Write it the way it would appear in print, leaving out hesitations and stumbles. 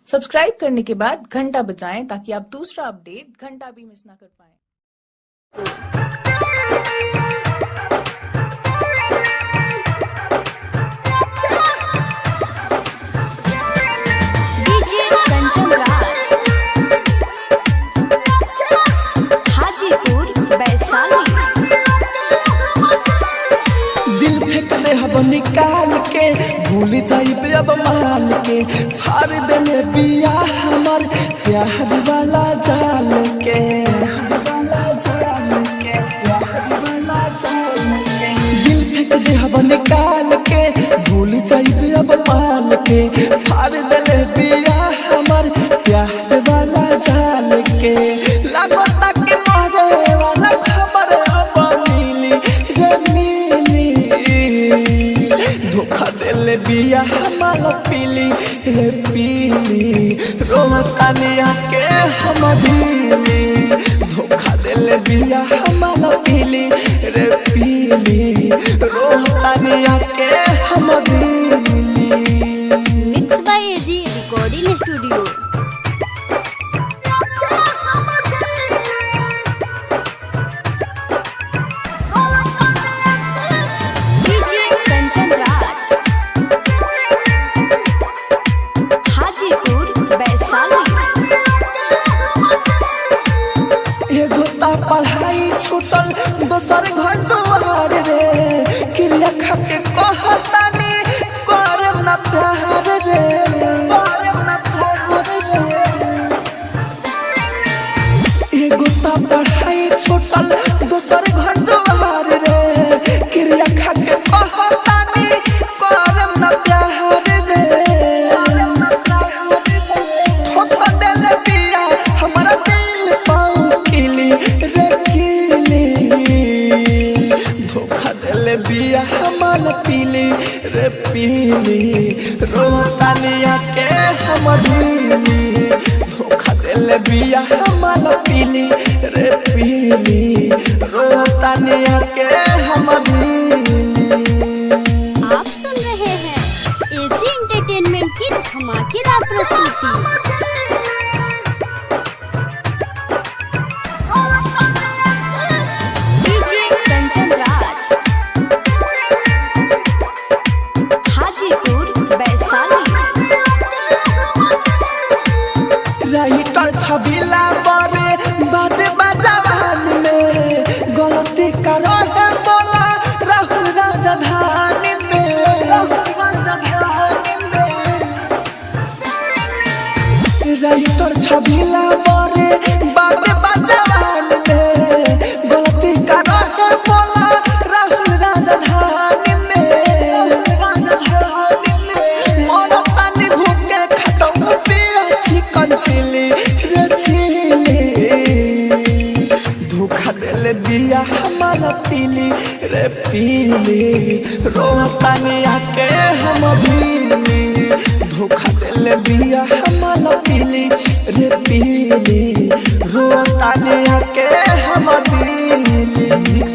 Subscribe करने के बाद घंटा बजाएं ताकि आप दूसरा अपडेट घंटा भी मिस ना कर पाएं। डीजे कंचन राज, हाजीपुर वैशाली। दिल फेंक दे हब निकाल के, भूल जाइबे अब मान के। फाड़ देले बिया हमर प्याज वाला जाल के, दिल फेंक दे हब निकाल के, भूल जाइबे अब मान के। फाड़ देले बिया हमर प्याज वाला जाल के। लागता के मारे वाला खबर अब मिली रे मिली। धोखा देले बिया हमारा पीली रे पीली। रोहतानिया के हम दिली। धोखा देले बिया हमारा पीली रे पीली। रोहतानिया के हम दिली। Mix by AG recording studio. DJ Kanchan Raj, Hajipur Vaishali. एगो ता पढ़ाई छूटल, दोसर घर दुआर रे। क्रिया खा के कहतानी करम ना प्यार रे, करम ना प्यार रे। एगो ता पढ़ाई छूटल, दोसर घर दुआर रे। क्रिया खा के कहतानी करम ना प्यार रे, करम ना प्यार रे। ठोका देले बिया हमारा दिल पाऊ किली रे किली। धोखा देले बिया हमारा पीली रे पीली। रोहतानिया के हम दिली। धोखा देले बिया हमारा पीली रे पीली। रोहतानिया के हम दिली। आप सुन रहे हैं एजी एंटरटेनमेंट की धमाकेदार प्रस्तुति। डीजे कंचन राज, हाजीपुर वैशाली। राइटर छबिला बरे बाटे बाजावान में। गलती करो है बोला राहुल राजधानी में, राहुल राजधानी में। राइटर छबिला बरे बाटे बाजावान में। गलती करो है बोला राहुल राजधानी में, राजधानी में। मोर पानी भूखे खटो पिया चिकन चिली रे चिली। धोखा देले बिया हमारा पीली रे पीली। रोहतानिया के हम दिली।